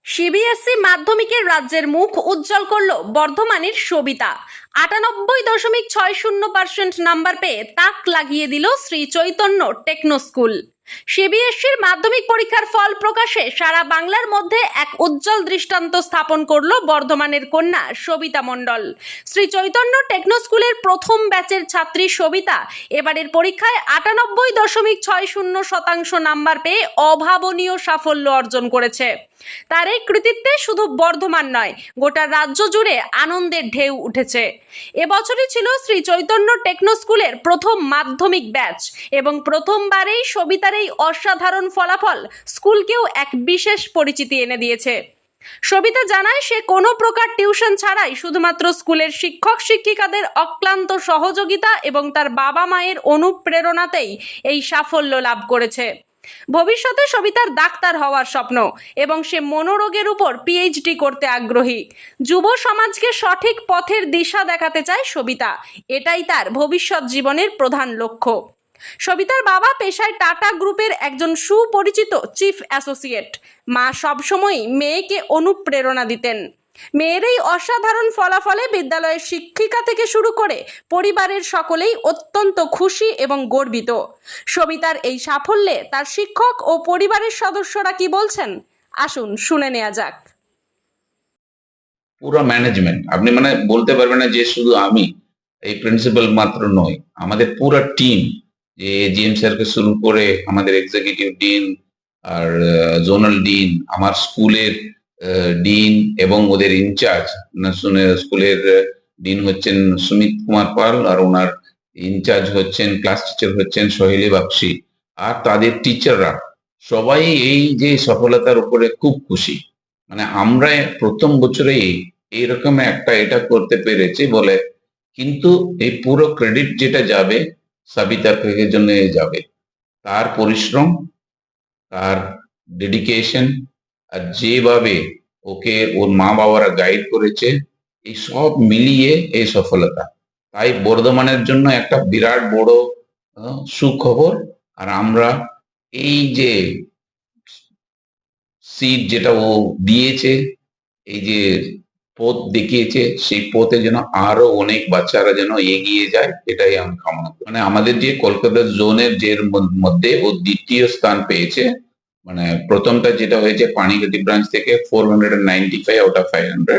CBSE মাধ্যমিকের রাজ্যের মুখ উজ্জ্বল করল বর্ধমানের সবিতা। 98.60% নাম্বার পেয়ে তাক লাগিয়ে দিল শ্রী চৈতন্য টেকনো স্কুল। সিবিএসইর মাধ্যমিক পরীক্ষার ফল প্রকাশে সারা বাংলার মধ্যে এক উজ্জ্বল দৃষ্টান্ত স্থাপন করল বর্ধমানের কন্যা সবিতা মণ্ডল। শ্রী চৈতন্য টেকনো স্কুলের প্রথম ব্যাচের ছাত্রী সবিতা এবারের পরীক্ষায় 98.60% নাম্বার পেয়ে অভাবনীয় সাফল্য অর্জন করেছে। তার এই কৃতিত্বে শুধু বর্ধমান নয়, গোটা রাজ্য জুড়ে আনন্দের ঢেউ উঠেছে। এবছরই ছিল শ্রী চৈতন্য টেকনো স্কুলের প্রথম মাধ্যমিক ব্যাচ এবং প্রথমবারেই সবিতার এই অসাধারণ ফলাফল স্কুলকেও এক বিশেষ পরিচিতি এনে দিয়েছে। সবিতা জানায় সে কোনো প্রকার টিউশন ছাড়াই শুধুমাত্র স্কুলের শিক্ষক শিক্ষিকাদের অক্লান্ত সহযোগিতা এবং তার বাবা মায়ের অনুপ্রেরণাতেই এই সাফল্য লাভ করেছে। ভবিষ্যতে সবিতার ডাক্তার হওয়ার স্বপ্ন এবং সে মনোরোগের উপর পিএইচডি করতে আগ্রহী। যুব সমাজকে সঠিক পথের দিশা দেখাতে চায় সবিতা, এটাই তার ভবিষ্যৎ জীবনের প্রধান লক্ষ্য। সবিতার বাবা পেশায় টাটা গ্রুপের একজন সুপরিচিত চিফ অ্যাসোসিয়েট। মা সবসময়ই মেয়েকে অনুপ্রেরণা দিতেন। মেয়ের এই অসাধারণ ফলাফলে বিদ্যালয়ের শিক্ষিকা থেকে শুরু করে পরিবারের সকলেই অত্যন্ত খুশি এবং গর্বিত। সবিতার এই সাফল্যে তার শিক্ষক ও পরিবারের সদস্যরা কি বলছেন, আসুন শুনে নেওয়া যাক। পুরো ম্যানেজমেন্ট আপনি বলতে পারবেন না যে শুধু আমি এই প্রিন্সিপাল মাত্র নয়, আমাদের পুরো টিম, যে জিএম স্যারকে শুরু করে আমাদের এক্সিকিউটিভ ডিন আর জোনাল ডিন, আমার স্কুলের ডিন এবং ওদের ইনচার্জ, স্কুলের ডিন হচ্ছেন সুমিত কুমার পাল আর ওনার ইনচার্জ হচ্ছেন ক্লাস টিচার হচ্ছেন সোহেলি বাক্সি, আর তাদের টিচাররা সবাই এই যে সফলতার উপরে খুব খুশি। আমরা প্রথম বছরেই এইরকম একটা এটা করতে পেরেছি বলে, কিন্তু এই পুরো ক্রেডিট যেটা যাবে সবিতার জন্য যাবে। তার পরিশ্রম, তার ডেডিকেশন, আর যেভাবে ওকে ওর মা বাবারা গাইড করেছে, এই সব মিলিয়ে এই সফলতা। তাই বর্ধমানের জন্য একটা বিরাট বড় সুখবর। আর আমরা এই যে সিট যেটা ও দিয়েছে, এই যে পথ দেখিয়েছে, সেই পথে যেন আরো অনেক বাচ্চারা যেন এগিয়ে যায়, এটাই আমি কামনা করি। আমাদের যে কলকাতা জোনের যে মধ্যে ও দ্বিতীয় স্থান পেয়েছে, প্রথমটা যেটা হয়েছে পানিঘাটি ব্রাঞ্চ থেকে 495 আউট অফ 500,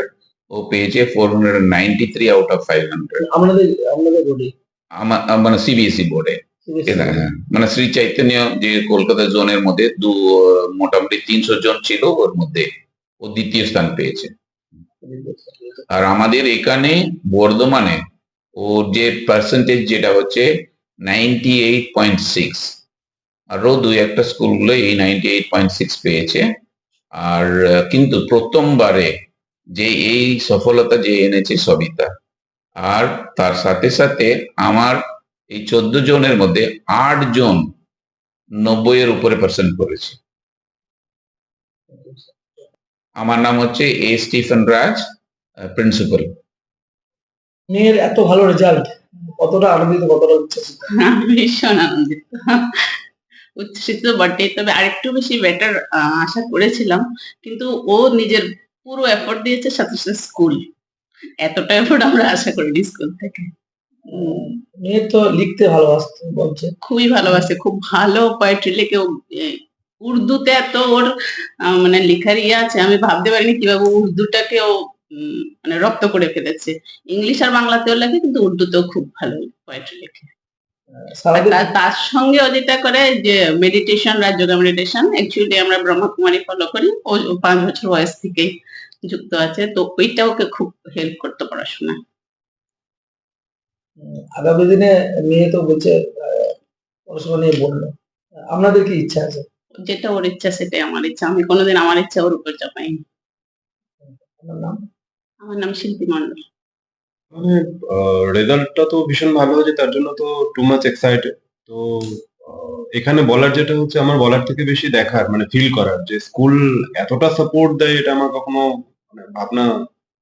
ও পেয়েছে 493 আউট অফ 500 আমাদের সিবিএসই বোর্ডে। শ্রী চৈতন্য যে কলকাতা জোনের মধ্যে মোটামুটি 300 জন ছিল, ওর মধ্যে ও দ্বিতীয় স্থান পেয়েছে। আর আমাদের এখানে বর্ধমানে ওর যে পার্সেন্টেজ যেটা হচ্ছে 98.6, আরো দুই একটা স্কুলগুলো এই 98.6 পেয়েছে। আর কিন্তু প্রথমবারে যে এই সফলতা যে এনেছে সবিতা, আর তার সাথে সাথে আমার এই 14 জনের মধ্যে 8 জন 90-এর উপরে পার্সেন্ট করেছে। আমার নাম হচ্ছে এ স্টিফেন রাজ, প্রিন্সিপাল। মেয়ের এত ভালো রেজাল্ট, কতটা আনন্দিত, কতটা উচ্ছ্বসিত? ভীষণ আনন্দিত, উচ্ছ্বসিত বটে, তবে আরেকটু বেশি বেটার আশা করেছিলাম, কিন্তু ও নিজের পুরো এফোর্ট দিয়েছে, সাথে সাথে স্কুল এতটা এফোর্ট আমরা আশা করিনি স্কুল থেকে। মেয়ে তো লিখতে ভালোবাসতো বলছে, খুবই ভালোবাসে, খুব ভালো পোয়েট্রি লেখে। উর্দুতে এত ওর লেখার ইয়ে আছে, আমি ভাবতে পারিনি কিভাবে উর্দুটাকে ও রপ্ত করে ফেলেছে। ইংলিশ আর বাংলাতেও লেখে, কিন্তু উর্দুতেও খুব ভালো পোয়েট্রি লেখে। তার সঙ্গে ও যেটা করে যে মেডিটেশন, রাজযোগা মেডিটেশন, অ্যাকচুয়ালি আমরা ব্রহ্মকুমারী ফলো করি, ও 5 বছর বয়স থেকেই যুক্ত আছে, তো ওইটা ওকে খুব হেল্প করতো পড়াশোনা। আগামী দিনে মেয়ে তো বলছে পড়াশোনা নিয়ে বললো, আপনাদের কি ইচ্ছা আছে? যেটা ওর ইচ্ছা সেটাই আমার ইচ্ছা, আমি কোনোদিন আমার ইচ্ছা ওর উপর চাপাইনি। আমার নাম শিল্পী মন্ডল। রেজাল্টটা তো ভীষণ ভালো হয়েছে, তার জন্য তো টু মাচ এক্সাইটেড। তো এখানে বলার যেটা হচ্ছে, আমার বলার থেকে বেশি দেখার, ফিল করার, যে স্কুল এতটা সাপোর্ট দেয়, এটা আমার কখনো ভাবনা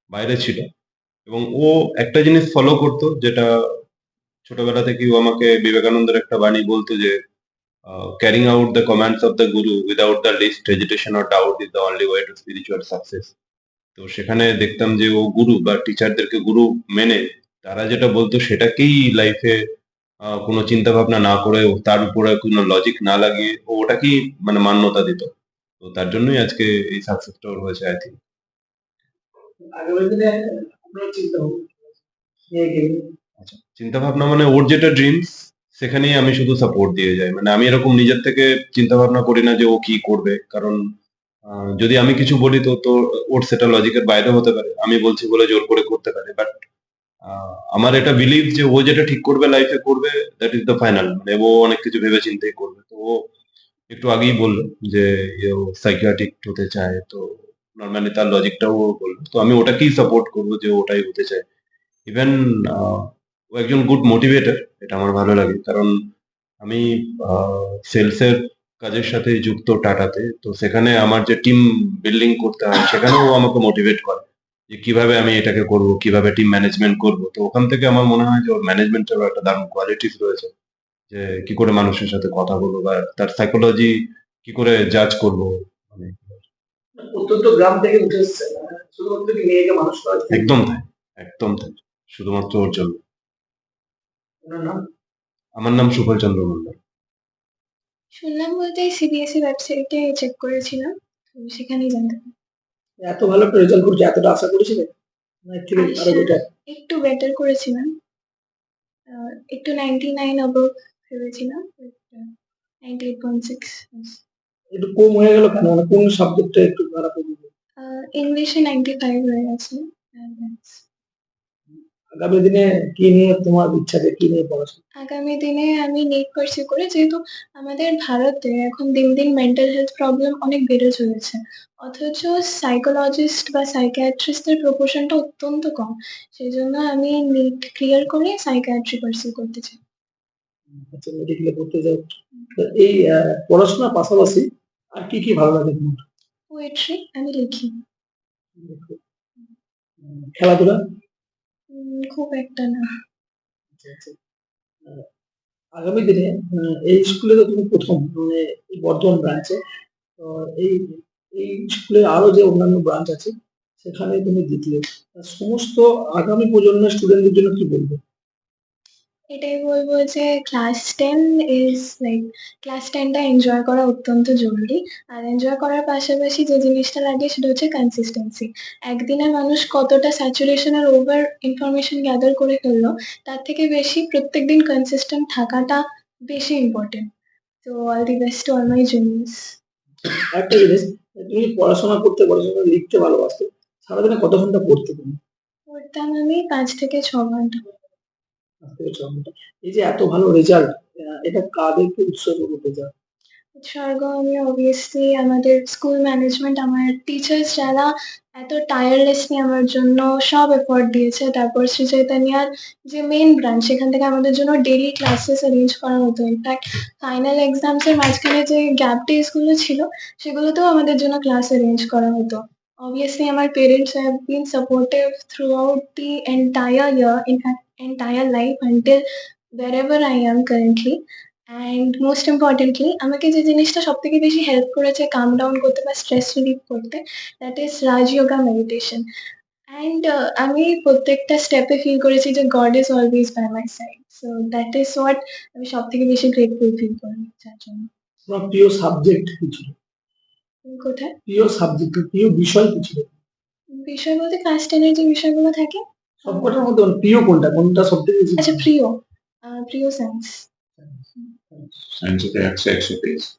বাইরে ছিল। এবং ও একটা জিনিস ফলো করতো, যেটা ছোটবেলা থেকে ও আমাকে বিবেকানন্দের একটা বাণী বলতো, যে carrying out the commands of the guru without the least hesitation or doubt is the only way to spiritual success. তো সেখানে দেখতাম যে ও গুরু বা টিচারদেরকে গুরু মেনে তারা যেটা বলতো সেটাকেই লাইফে কোনো চিন্তা ভাবনা না করে তার উপরে কোনো লজিক না লাগিয়ে ও ওটাকেই মানে মান্যতা দিত। তো তার জন্যই আজকে এই সাকসেসটা ওর হয়েছে আই থিঙ্ক। আগামী দিনে আপনার চিন্তা ভাবনা মেয়েকে নিয়ে? আচ্ছা, চিন্তা ভাবনা মানে ওর যেটা ড্রিমস সেখানেই আমি শুধু সাপোর্ট দিয়ে যাই। মানে আমি এরকম নিজের থেকে চিন্তা ভাবনা করি না যে ও কি করবে। কারণ যদি আমি কিছু বলি তো ওর সেটা লজিকের বাইরে হতে পারে। আমি বলছি বলে জোর করে করতে পারে। বাট আমার এটা বিলিভ যে ও যেটা ঠিক করবে লাইফে করবে দ্যাট ইজ দ্য ফাইনাল। মানে ও অনেক কিছু ভেবে চিন্তেই করবে। তো ও একটু আগেই বলল যে ও সাইকিয়াট্রিস্ট হতে চায়। তো নরমালি তার লজিকটাও ও বলল। তো আমি ওটাকেই সাপোর্ট করব যে ওটাই হতে চায়। ইভেন ও একজন গুড মোটিভেটর, এটা আমার ভালো লাগে। কারণ আমি সেলসের কাজের সাথে যুক্ত টাটাতে। তো সেখানে আমার যে টিম বিল্ডিং করতে হয় সেখানেও ও আমাকে মোটিভেট করে যে কিভাবে আমি এটাকে করব, কিভাবে টিম ম্যানেজমেন্ট করব। তো ওখান থেকে আমার মনে হয় যে ওর ম্যানেজমেন্টেরও একটা দারুণ কোয়ালিটিস রয়েছে। যে কি করে মানুষের সাথে কথা বলবো বা তার সাইকোলজি কি করে জাজ করবো। মানে প্রত্যন্ত গ্রাম থেকে উঠে এসছে, শুধুমাত্র কি মেয়েকে মানুষ করা যায়? একদম তাই, একদম তাই। শুধুমাত্র ওর জন্য। ওনার নাম? আমার নাম সুফল চন্দ্র মন্ডল। শুনলাম বলতে সিবিএসই ওয়েবসাইটে চেক করেছিলাম, তো সেখানেই জানতে পারি। এত ভালো একটা রেজাল্ট করছে, এতটা আশা করেছিলেন? না এর থেকে আরো বেটার? একটু বেটার করেছিলাম, একটু 99 অ্যাবভ ভেবেছিলাম, 98.6। একটু কম হয়ে গেল কেন? মানে কোন সাবজেক্টটা একটু খারাপ হয়ে গেল? ইংলিশে 95 হয়ে গেছে। আগামী দিনে কি নিয়ে তোমার ইচ্ছা, যে কি নিয়ে পড়াশোনা? আগামী দিনে আমি নিট পার্সিউ করে, যেহেতু আমাদের ভারতে এখন দিন দিন মেন্টাল হেলথ প্রবলেম অনেক বেড়ে চলেছে, অথচ সাইকোলজিস্ট বা সাইকিয়াট্রিস্টের প্রপোর্শনটা অত্যন্ত কম। সেই জন্য আমি নিট ক্লিয়ার করে সাইকিয়াট্রি পার্সিউ করতে চাই। আচ্ছা, মেডিকেলে পড়তে যাও। তো এই পড়াশোনার পাশাপাশি আর কি কি ভালো লাগে তোমার? পোয়েট্রি আমি লিখি। খেলাধুলা? খুব একটা না। আচ্ছা, আচ্ছা। আগামী দিনে এই স্কুলে তো তুমি প্রথম, মানে এই বর্ধমান ব্রাঞ্চে। তো এই এই স্কুলে আরো যে অন্যান্য ব্রাঞ্চ আছে সেখানে তুমি দ্বিতীয়। সমস্ত আগামী প্রজন্মের স্টুডেন্টদের জন্য কি বলবে? এটাই বলবো যে ক্লাস 10টা এনজয় করা অত্যন্ত জরুরি। আর এনজয় করার পাশাপাশি যে জিনিসটা লাগে সেটা হচ্ছে কনসিস্টেন্সি। একদিনে মানুষ কতটা স্যাচুরেশন আর ওভার ইনফরমেশন গ্যাদার করে ফেললো, তার থেকে বেশি প্রত্যেকদিন কনসিস্টেন্ট থাকাটা বেশি ইম্পর্টেন্ট। তো all the best to all my juniors. একটা জিনিস, তুমি পড়াশোনা লিখতে ভালোবাসো, সারাদিনে কত ঘন্টা পড়তে তুমি? পড়তাম আমি 5 থেকে 6 ঘন্টা। 5 থেকে 6 ঘন্টা। এই যে এত ভালো রেজাল্ট, এটা কাদেরকে উৎসর্গ করতে চাও? উৎসর্গ আমি অবভিয়াসলি আমাদের স্কুল ম্যানেজমেন্ট, আমার টিচার্স যারা এত টায়ারলেসলি আমার জন্য সব এফোর্ট দিয়েছে। তারপর শ্রী চৈতন্যার যে মেইন ব্রাঞ্চ, সেখান থেকে আমাদের জন্য ডেইলি ক্লাসেস অ্যারেঞ্জ করা হতো। ইনফ্যাক্ট ফাইনাল এক্সামসের মাঝখানে যে গ্যাপ ডেজগুলো ছিল সেগুলোতেও আমাদের জন্য ক্লাস অ্যারেঞ্জ করা হতো। Obviously আমার parents have been supportive throughout the entire year, in fact entire life until wherever I am currently. And most importantly আমাকে যে জিনিসটা সবথেকে বেশি হেল্প করেছে কাম ডাউন করতে বা স্ট্রেস রিলিভ করতে, that is Rajyoga meditation. And আমি প্রত্যেকটা স্টেপে ফিল করেছি যে God is always by my side. So that is what আমি সবথেকে বেশি গ্রেটফুল ফিল করি যার জন্য। তোমার প্রিয় সাবজেক্ট কি ছিল? কোথায়? প্রিয় সাবজেক্ট, প্রিয় বিষয় কি ছিল? বিষয় বলতে ক্লাস 10 এর যে বিষয়গুলো থাকে সবকটার মধ্যে প্রিয় কোনটা? কোনটা সবথেকে বেশি? আচ্ছা, প্রিয় সায়েন্স। সায়েন্সে তো 100 পেয়েছে।